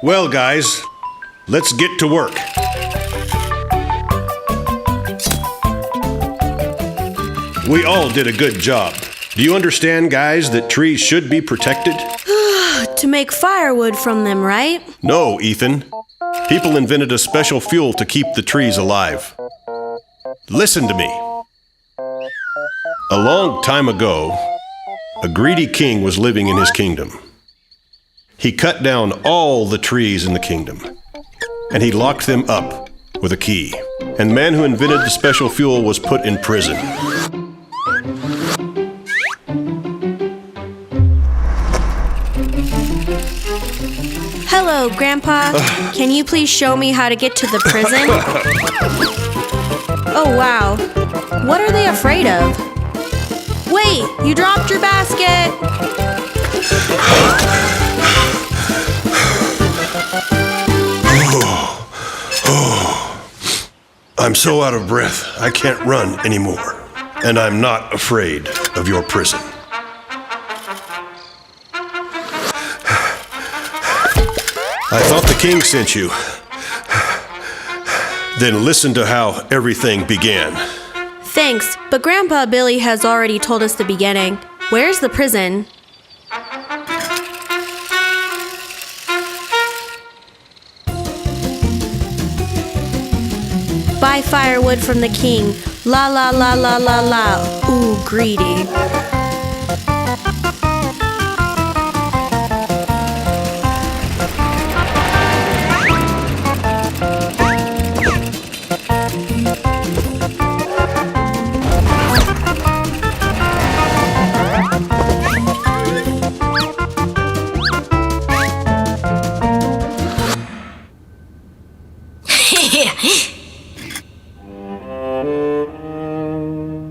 Well, guys, let's get to work. We all did a good job. Do you understand, guys, that trees should be protected? To make firewood from them, right? No, Ethan. People invented a special fuel to keep the trees alive. Listen to me. A long time ago, a greedy king was living in his kingdom. He cut down all the trees in the kingdom, and he locked them up with a key. And the man who invented the special fuel was put in prison. Hello, Grandpa. Can you please show me how to get to the prison? Oh, wow. What are they afraid of? Wait, you dropped your basket! I'm so out of breath, I can't run anymore. And I'm not afraid of your prison. I thought the king sent you. Then listen to how everything began. Thanks, but Grandpa Billy has already told us the beginning. Where's the prison? Buy firewood from the king. La la la la la la. Ooh, greedy.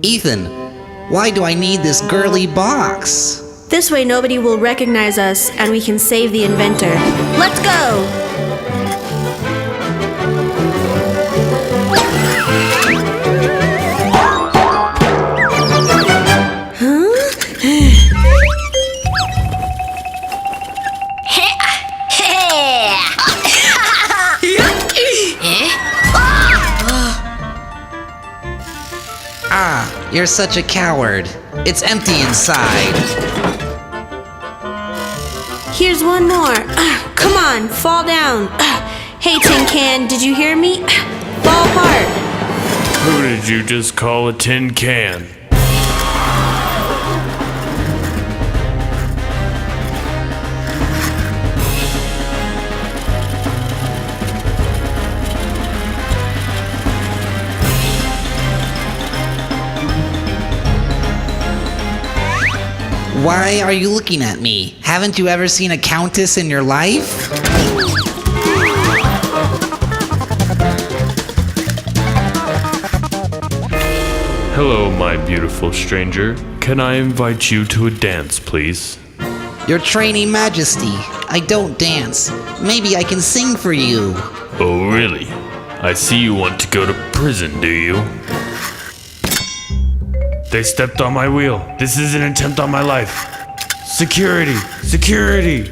Ethan, why do I need this girly box? This way nobody will recognize us and we can save the inventor. Let's go! Ah, you're such a coward. It's empty inside. Here's one more. Come on, fall down. Hey, Tin Can, did you hear me? Fall apart. Who did you just call a tin can? Why are you looking at me? Haven't you ever seen a countess in your life? Hello, my beautiful stranger. Can I invite you to a dance, please? Your Trainee Majesty, I don't dance. Maybe I can sing for you. Oh, really? I see you want to go to prison, do you? They stepped on my wheel. This is an attempt on my life. Security! Security!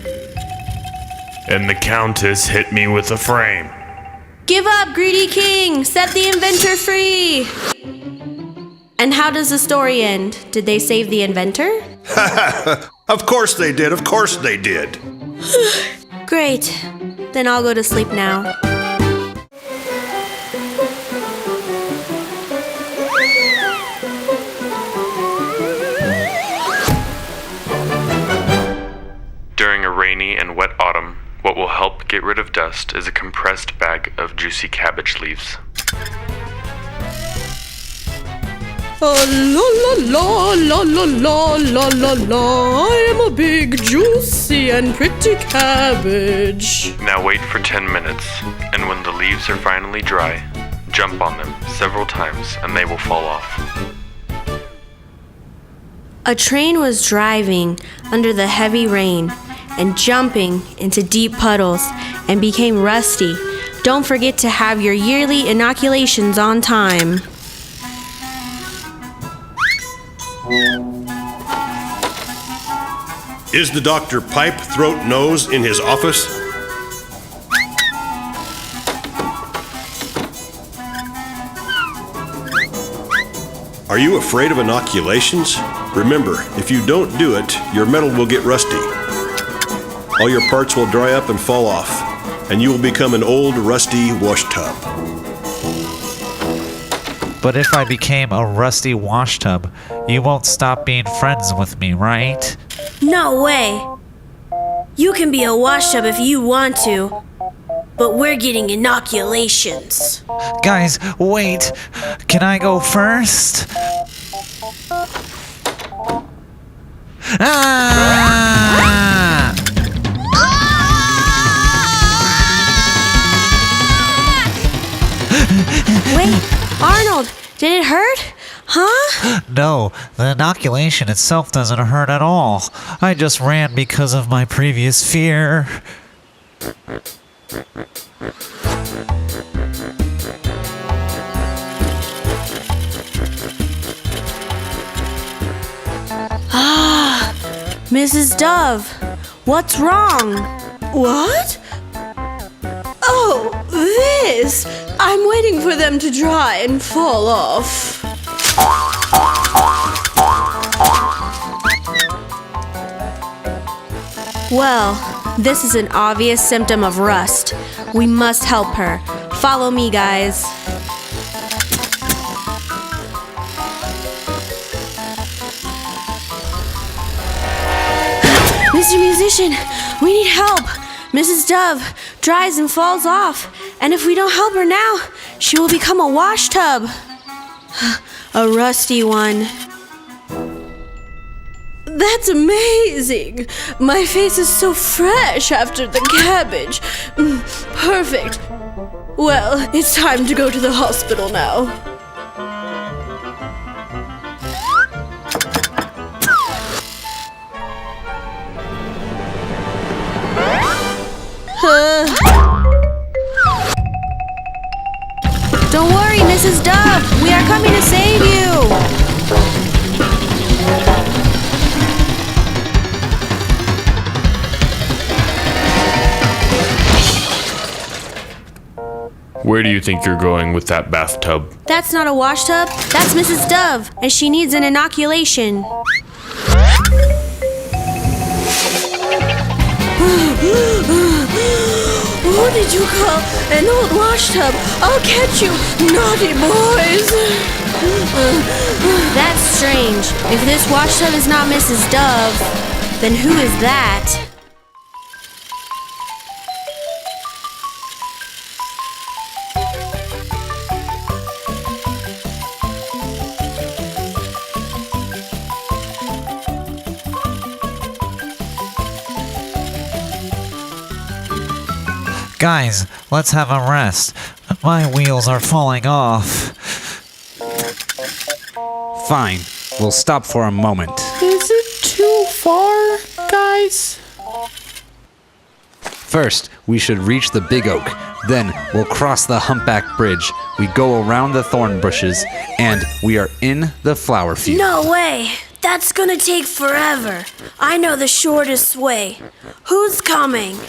And the Countess hit me with a frame. Give up, greedy king! Set the inventor free! And how does the story end? Did they save the inventor? Of course they did, of course they did. Great. Then I'll go to sleep now. During a rainy and wet autumn, what will help get rid of dust is a compressed bag of juicy cabbage leaves. La la la la la la la la. I am a big, juicy, and pretty cabbage. Now wait for 10 minutes, and when the leaves are finally dry, jump on them several times and they will fall off. A train was driving under the heavy rain and jumping into deep puddles and became rusty. Don't forget to have your yearly inoculations on time. Is the doctor pipe, throat, nose in his office? Are you afraid of inoculations? Remember, if you don't do it, your metal will get rusty. All your parts will dry up and fall off, and you will become an old, rusty wash tub. But if I became a rusty wash tub, you won't stop being friends with me, right? No way. You can be a wash tub if you want to, but we're getting inoculations. Guys, wait. Can I go first? Ah! Wait, Arnold, did it hurt? Huh? No, the inoculation itself doesn't hurt at all. I just ran because of my previous fear. Mrs. Dove, what's wrong? What? Oh, this! I'm waiting for them to dry and fall off. Well, this is an obvious symptom of rust. We must help her. Follow me, guys. Mr. Musician, we need help. Mrs. Dove dries and falls off, and if we don't help her now, she will become a wash tub. A rusty one. That's amazing! My face is so fresh after the cabbage. Perfect. Well, it's time to go to the hospital now. Don't worry, Mrs. Dove. We are coming to save you. Where do you think you're going with that bathtub? That's not a wash tub. That's Mrs. Dove, and she needs an inoculation. What did you call an old wash tub? I'll catch you, naughty boys! That's strange. If this wash tub is not Mrs. Dove, then who is that? Guys, let's have a rest. My wheels are falling off. Fine, we'll stop for a moment. Is it too far, guys? First, we should reach the big oak. Then, we'll cross the humpback bridge. We go around the thorn bushes, and we are in the flower field. No way! That's gonna take forever. I know the shortest way. Who's coming?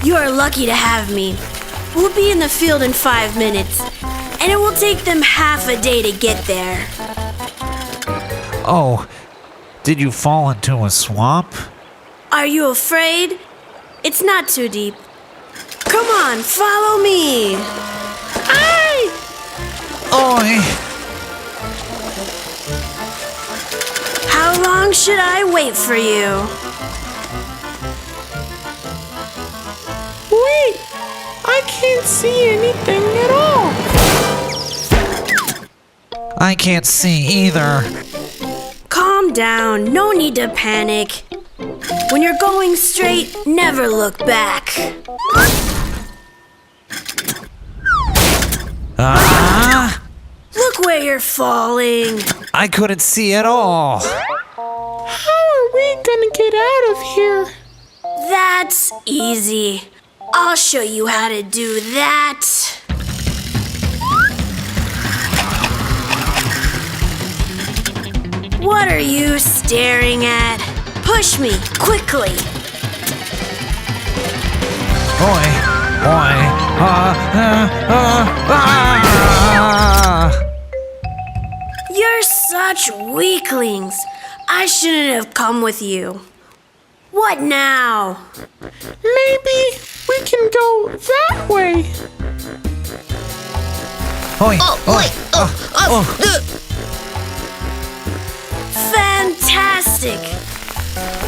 You are lucky to have me. We'll be in the field in 5 minutes, and it will take them half a day to get there. Oh, did you fall into a swamp? Are you afraid? It's not too deep. Come on, follow me. Aye! Oi! How long should I wait for you? Wait! I can't see anything at all! I can't see either. Calm down, no need to panic. When you're going straight, never look back. Ah! Look where you're falling. I couldn't see at all. How are we gonna get out of here? That's easy. I'll show you how to do that. What are you staring at? Push me, quickly. Boy, boy, You're such weaklings. I shouldn't have come with you. What now? Maybe we can go that way. Oi, oi, Fantastic!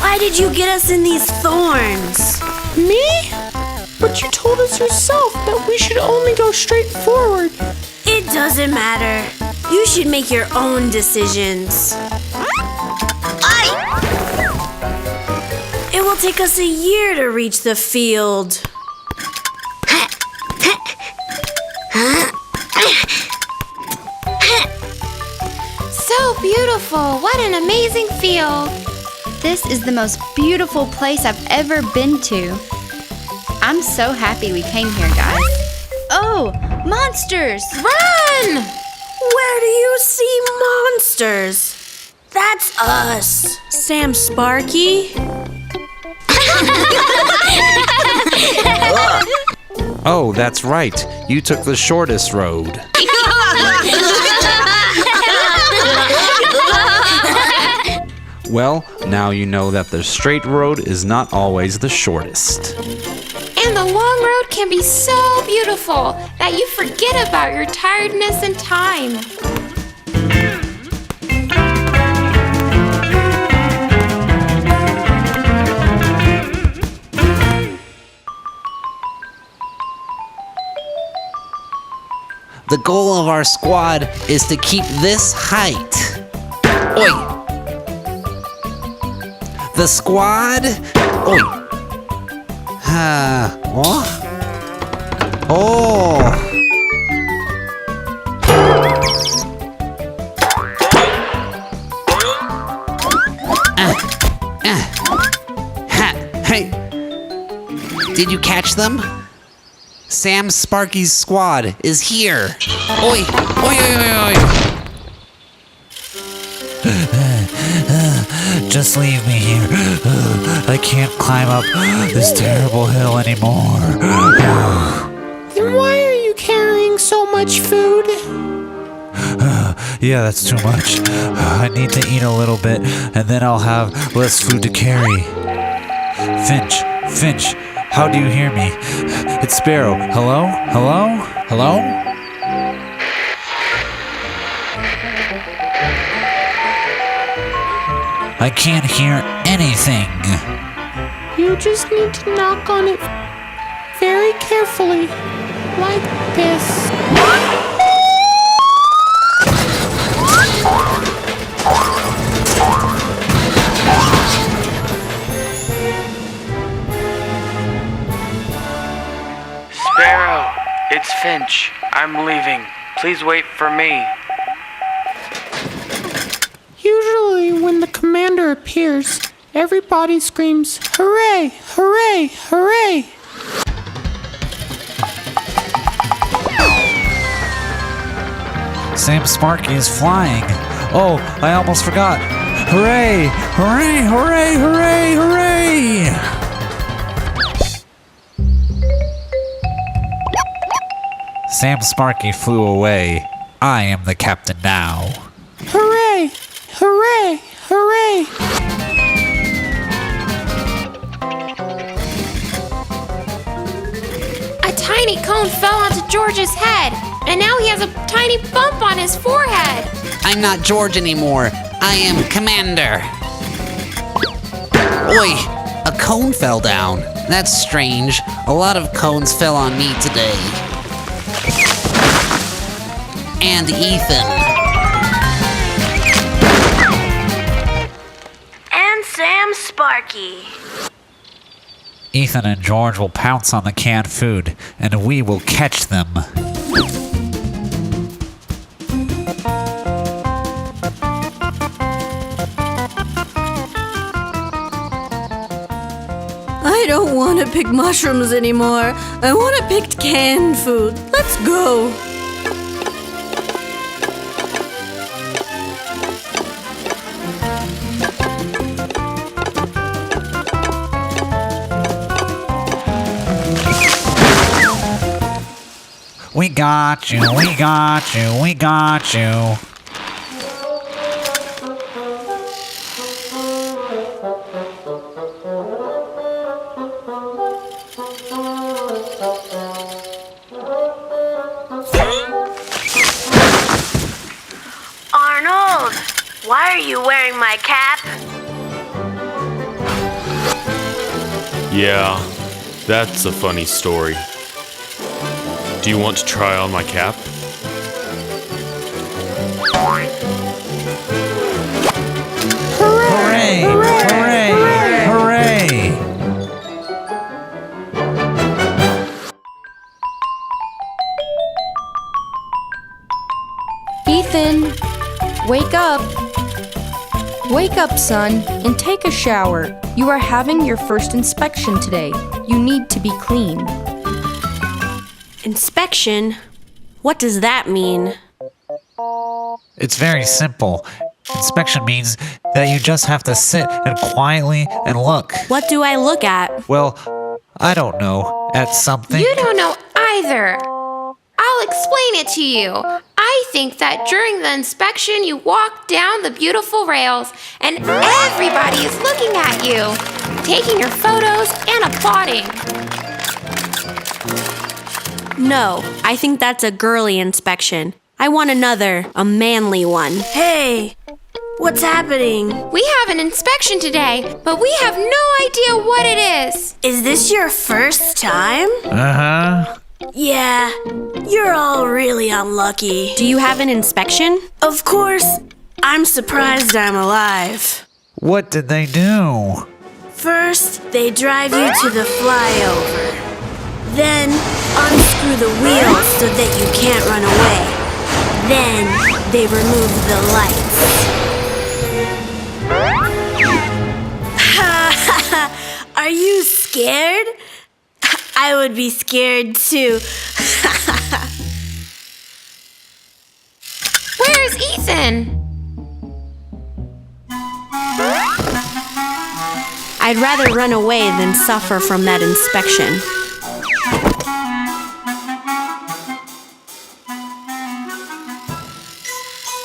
Why did you get us in these thorns? Me? But you told us yourself that we should only go straight forward. It doesn't matter. You should make your own decisions. It will take us a year to reach the field. So beautiful! What an amazing field! This is the most beautiful place I've ever been to. I'm so happy we came here, guys. Oh, monsters! Run! Where do you see monsters? That's us. Sam Sparky? Oh, that's right. You took the shortest road. Well, now you know that the straight road is not always the shortest. And the long road can be so beautiful that you forget about your tiredness and time. The goal of our squad is to keep this height. Oi! The squad? Oi! What? Oh! Hey! Did you catch them? Sam Sparky's squad is here. Oi! Oi, oi, oi, oi! just leave me here. I can't climb up this terrible hill anymore. Then why are you carrying so much food? Yeah, that's too much. I need to eat a little bit, and then I'll have less food to carry. Finch, how do you hear me? It's Sparrow. Hello? Hello? Hello? I can't hear anything. You just need to knock on it very carefully, like this. Sparrow, it's Finch. I'm leaving. Please wait for me. Usually when the commander appears, everybody screams, "Hooray! Hooray! Hooray!" Sam Sparky is flying. Oh, I almost forgot. Hooray! Hooray! Hooray! Hooray! Hooray! Sam Sparky flew away. I am the captain now. Hooray! Hooray! Hooray! A tiny cone fell onto George's head, and now he has a tiny bump on his forehead. I'm not George anymore. I am Commander. Oi! A cone fell down. That's strange. A lot of cones fell on me today. And Ethan. And Sam Sparky. Ethan and George will pounce on the canned food, and we will catch them. I don't want to pick mushrooms anymore. I want to pick canned food. Let's go. We got you, we got you, we got you. Arnold, why are you wearing my cap? Yeah, that's a funny story. Do you want to try on my cap? Hooray! Hooray! Hooray! Ethan, wake up. Wake up, son, and take a shower. You are having your first inspection today. You need to be clean. Inspection? What does that mean? It's very simple. Inspection means that you just have to sit and quietly and look. What do I look at? Well, I don't know. At something. You don't know either. I'll explain it to you. I think that during the inspection, you walk down the beautiful rails and everybody is looking at you, taking your photos and applauding. No, I think that's a girly inspection. I want another, a manly one. Hey, what's happening? We have an inspection today, but we have no idea what it is. Is this your first time? Uh-huh. Yeah, you're all really unlucky. Do you have an inspection? Of course, I'm surprised I'm alive. What did they do? First, they drive you to the flyover. Then, unscrew the wheels so that you can't run away. Then, they remove the lights. Are you scared? I would be scared too. Where's Ethan? I'd rather run away than suffer from that inspection.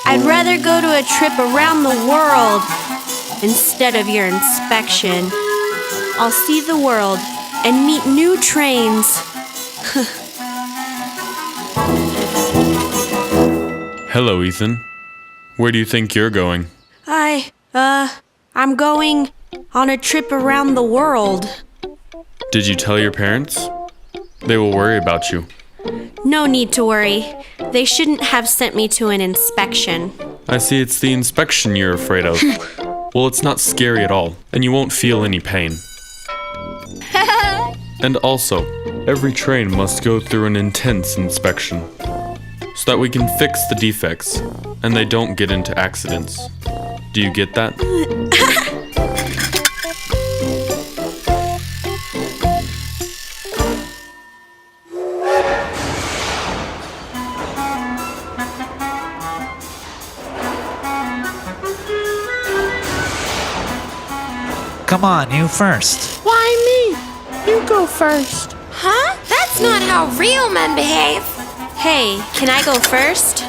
I'd rather go to a trip around the world instead of your inspection. I'll see the world and meet new trains. Hello, Ethan. Where do you think you're going? I'm going on a trip around the world. Did you tell your parents? They will worry about you. No need to worry. They shouldn't have sent me to an inspection. I see it's the inspection you're afraid of. Well, it's not scary at all, and you won't feel any pain. And also, every train must go through an intense inspection, so that we can fix the defects, and they don't get into accidents. Do you get that? Come on, you first. Why me? You go first. Huh? That's not how real men behave. Hey, can I go first?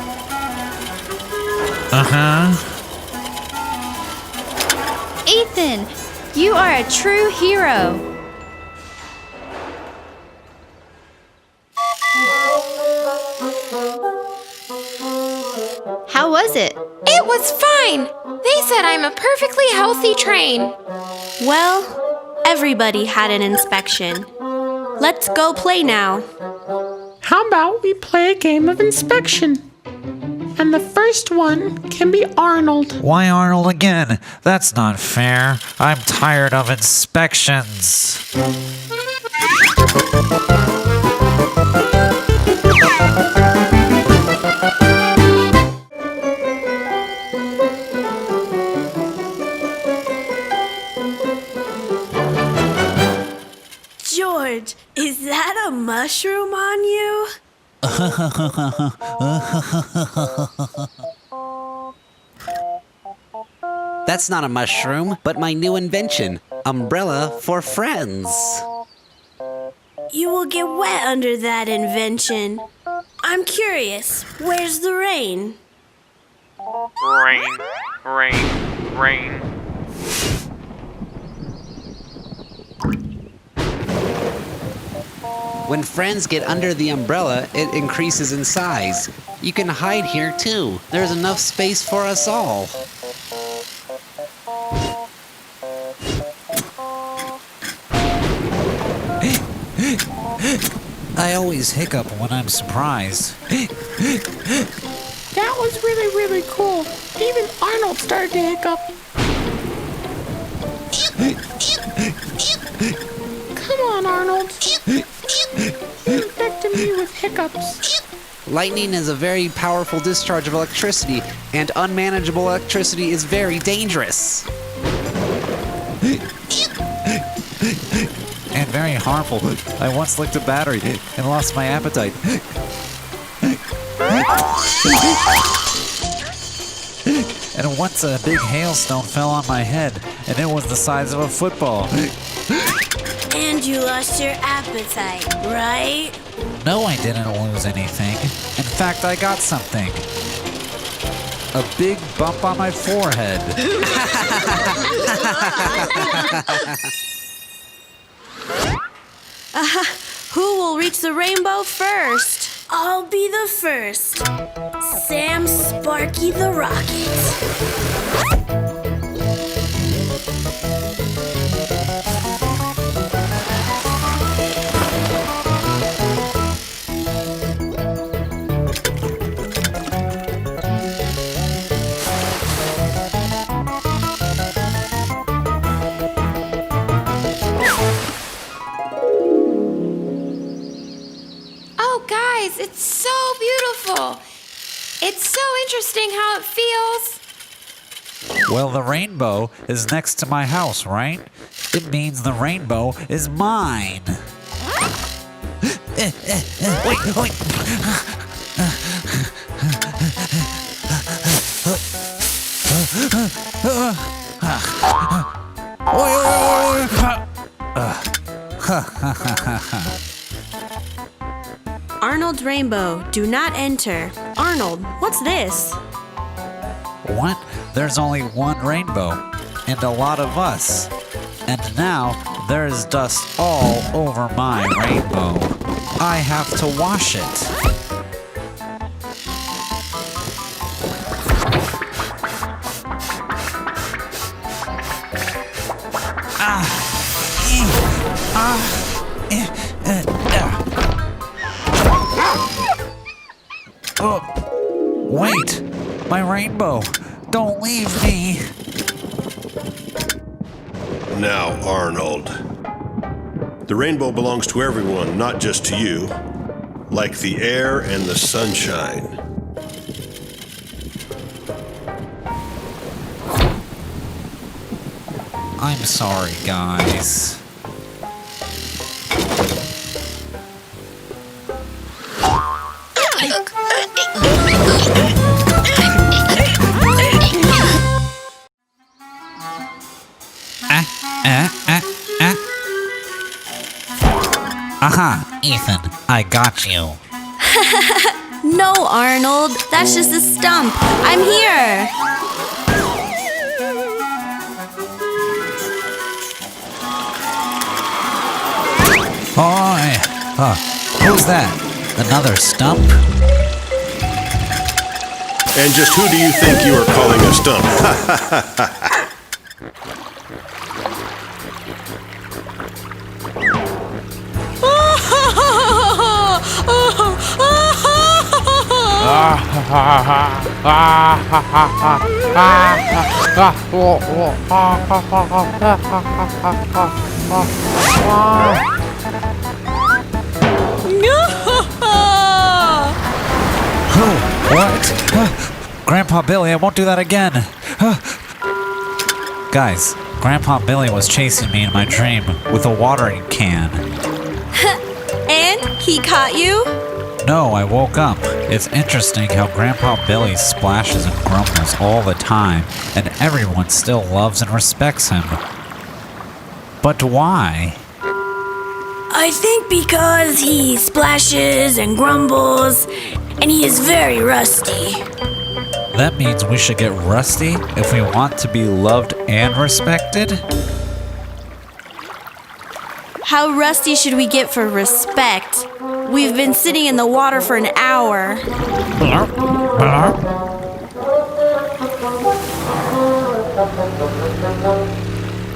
Uh-huh. Ethan, you are a true hero. How was it? It was fine. They said I'm a perfectly healthy train. Well, everybody had an inspection. Let's go play now. How about we play a game of inspection? And the first one can be Arnold. Why Arnold again? That's not fair. I'm tired of inspections. you? That's not a mushroom, but my new invention, umbrella for friends. You will get wet under that invention. I'm curious, where's the rain? Rain, rain, rain. When friends get under the umbrella, it increases in size. You can hide here too. There's enough space for us all. I always hiccup when I'm surprised. That was really, really cool. Even Arnold started to hiccup. Come on, Arnold. You infected me with hiccups. Lightning is a very powerful discharge of electricity, and unmanageable electricity is very dangerous. And very harmful. I once licked a battery and lost my appetite. And once a big hailstone fell on my head, and it was the size of a football. And you lost your appetite, right? No, I didn't lose anything. In fact, I got something. A big bump on my forehead. Who will reach the rainbow first? I'll be the first. Sam Sparky the Rocket. Oh, guys, it's so beautiful. It's so interesting how it feels. Well, the rainbow is next to my house, right? It means the rainbow is mine. Wait, wait. Arnold's rainbow. Do not enter. Arnold, what's this? What? There's only one rainbow, and a lot of us. And now there's dust all over my rainbow. I have to wash it. Oh, wait! My rainbow! Don't leave me! Now, Arnold. The rainbow belongs to everyone, not just to you. Like the air and the sunshine. I'm sorry, guys. Aha, Ethan, I got you. No, Arnold. That's just a stump. I'm here. Oh, who's that? Another stump? And just who do you think you are calling a stump? What? Grandpa Billy, I won't do that again. Guys, Grandpa Billy was chasing me in my dream with a watering can. And He caught you? No, I woke up. It's interesting how Grandpa Billy splashes and grumbles all the time, and everyone still loves and respects him. But why? I think because he splashes and grumbles, and he is very rusty. That means we should get rusty if we want to be loved and respected? How rusty should we get for respect? We've been sitting in the water for an hour.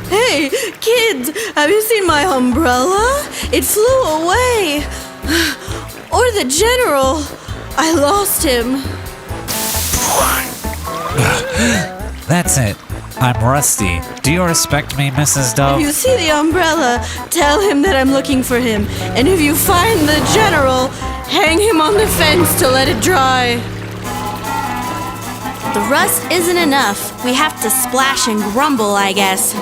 Hey, kids, have you seen my umbrella? It flew away. Or the general. I lost him. That's it. I'm Rusty. Do you respect me, Mrs. Dove? If you see the umbrella, tell him that I'm looking for him. And if you find the general, hang him on the fence to let it dry. The rust isn't enough. We have to splash and grumble, I guess.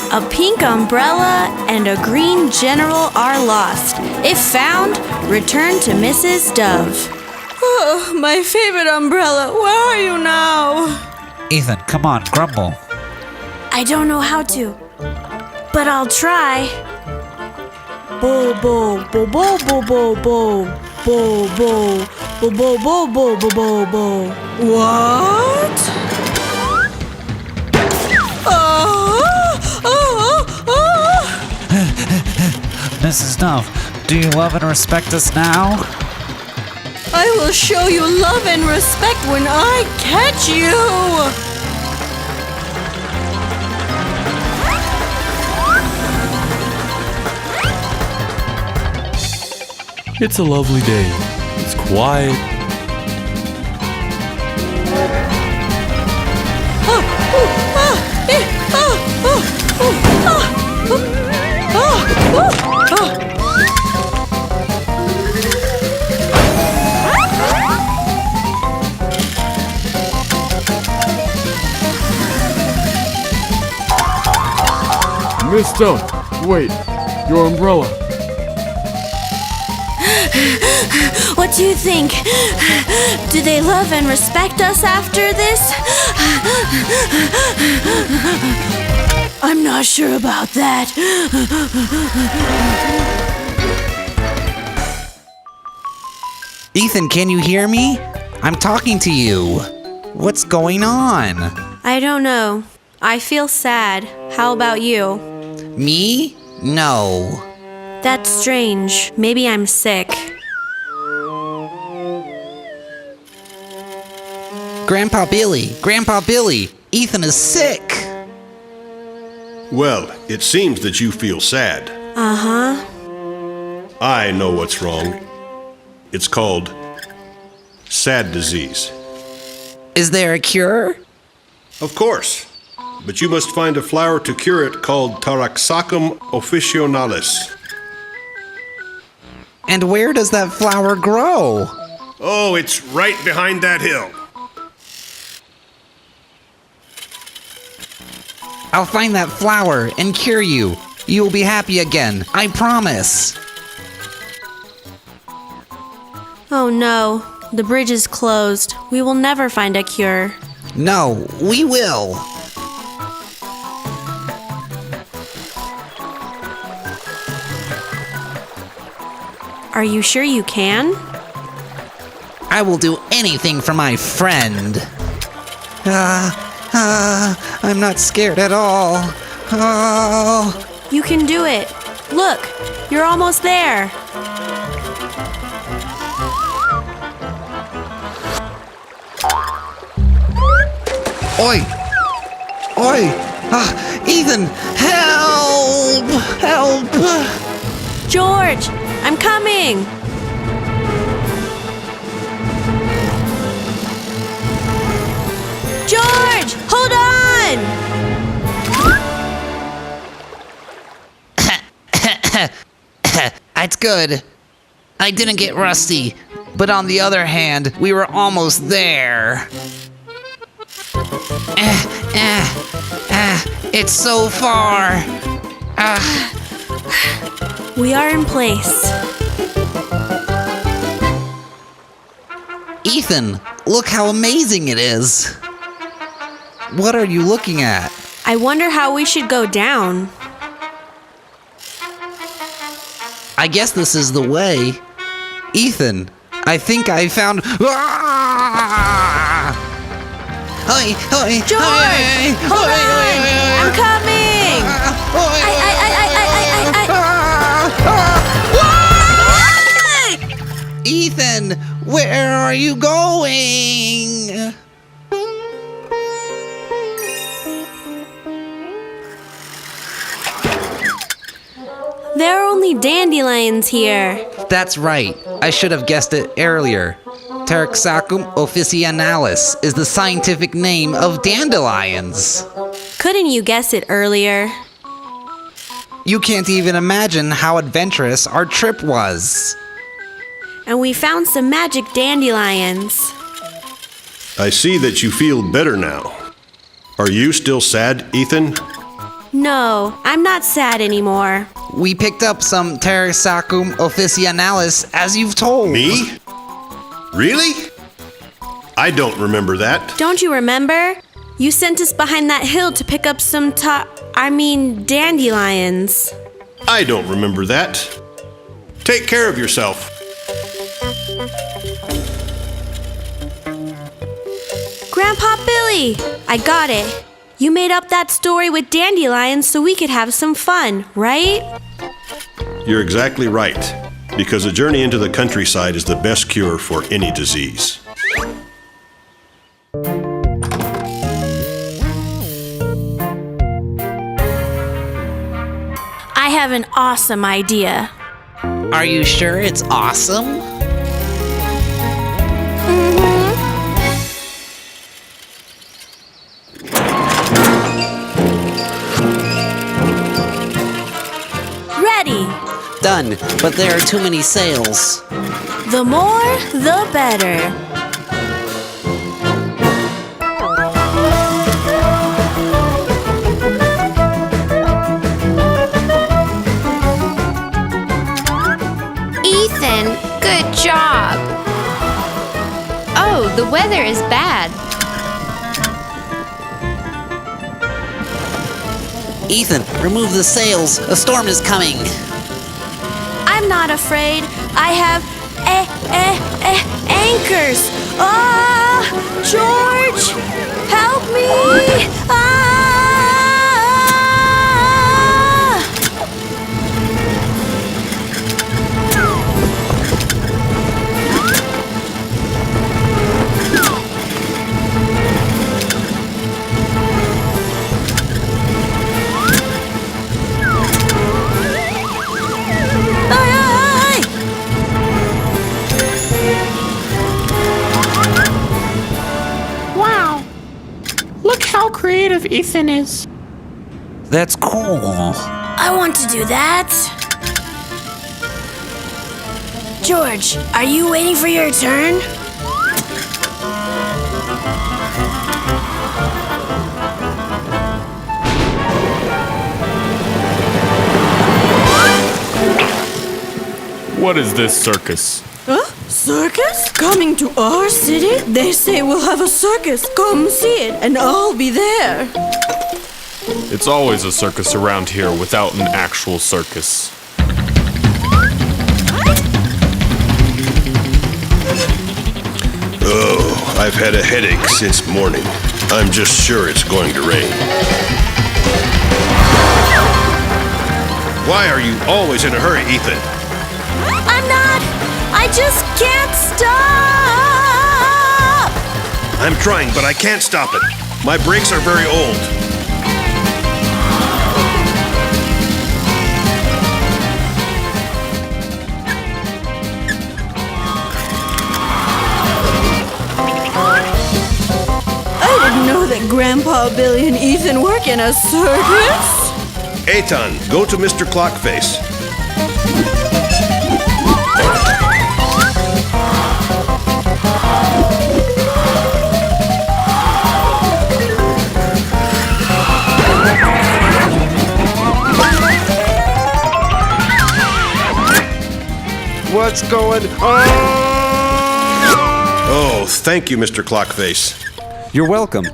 A pink umbrella and a green general are lost. If found, return to Mrs. Dove. Oh, my favorite umbrella. Where are you now? Ethan, come on, grumble. I don't know how to, but I'll try. Bo bo bo bo bo bo bo bo bo bo bo bo bo bo bo bo. What? Mrs. Dove, do you love and respect us now? I will show you love and respect when I catch you! It's a lovely day. It's quiet. Miss Dove, wait, your umbrella. What do you think? Do they love and respect us after this? I'm not sure about that. Ethan, can you hear me? I'm talking to you. What's going on? I don't know. I feel sad. How about you? Me? No. That's strange. Maybe I'm sick. Grandpa Billy, Ethan is sick. Well, it seems that you feel sad. Uh-huh. I know what's wrong. It's called sad disease. Is there a cure? Of course. But you must find a flower to cure it called Taraxacum officinalis. And where does that flower grow? Oh, it's right behind that hill. I'll find that flower and cure you. You will be happy again, I promise. Oh no. The bridge is closed. We will never find a cure. No, we will. Are you sure you can? I will do anything for my friend. I'm not scared at all. Oh. You can do it. Look, you're almost there. Oi! Oi! Ethan, help! Help! George, I'm coming. George, hold on! It's good. I didn't get rusty, but on the other hand, we were almost there. It's so far. We are in place. Ethan, look how amazing it is. What are you looking at? I wonder how we should go down. I guess this is the way. Ethan, I think I found. Hoi, hoi, George! hoi, Hold hoi, on! hoi, hoi, I'm coming! hoi, I. Ethan, where are you going? There are only dandelions here. That's right. I should have guessed it earlier. Taraxacum officinalis is the scientific name of dandelions. Couldn't you guess it earlier? You can't even imagine how adventurous our trip was. And we found some magic dandelions. I see that you feel better now. Are you still sad, Ethan? No, I'm not sad anymore. We picked up some Taraxacum officinalis as you've told. Me? Really? I don't remember that. Don't you remember? You sent us behind that hill to pick up some dandelions. I don't remember that. Take care of yourself. Grandpa Billy, I got it. You made up that story with dandelions so we could have some fun, right? You're exactly right, because a journey into the countryside is the best cure for any disease. I have an awesome idea. Are you sure it's awesome? Ready. Done, but there are too many sails. The more, the better. Ethan, good job. Oh, the weather is bad. Ethan, remove the sails. A storm is coming. I'm not afraid. I have anchors. Ah, George, help me! Ah! Wow. Look how creative Ethan is. That's cool. I want to do that. George, are you waiting for your turn? What is this circus? Huh? Circus? Coming to our city? They say we'll have a circus. Come see it, and I'll be there. It's always a circus around here without an actual circus. Oh, I've had a headache since morning. I'm just sure it's going to rain. Why are you always in a hurry, Ethan? I'm not. I just can't stop. I'm trying, but I can't stop it. My brakes are very old. I didn't know that Grandpa Billy and Ethan work in a circus. Eitan, go to Mr. Clockface. What's going on? Oh, thank you, Mr. Clockface. You're welcome.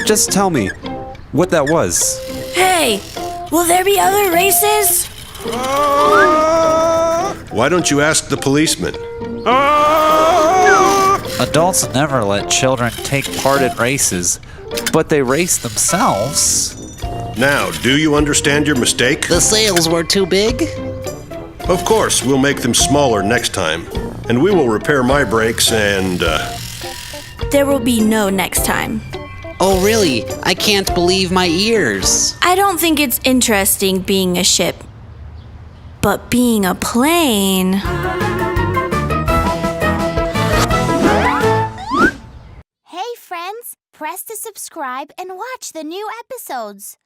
Just tell me what that was. Hey, will there be other races? Why don't you ask the policeman? Adults never let children take part in races, but they race themselves. Now, do you understand your mistake? The sails were too big? Of course, we'll make them smaller next time. And we will repair my brakes and, There will be no next time. Oh, really? I can't believe my ears. I don't think it's interesting being a ship. But being a plane... Hey friends, press to subscribe and watch the new episodes.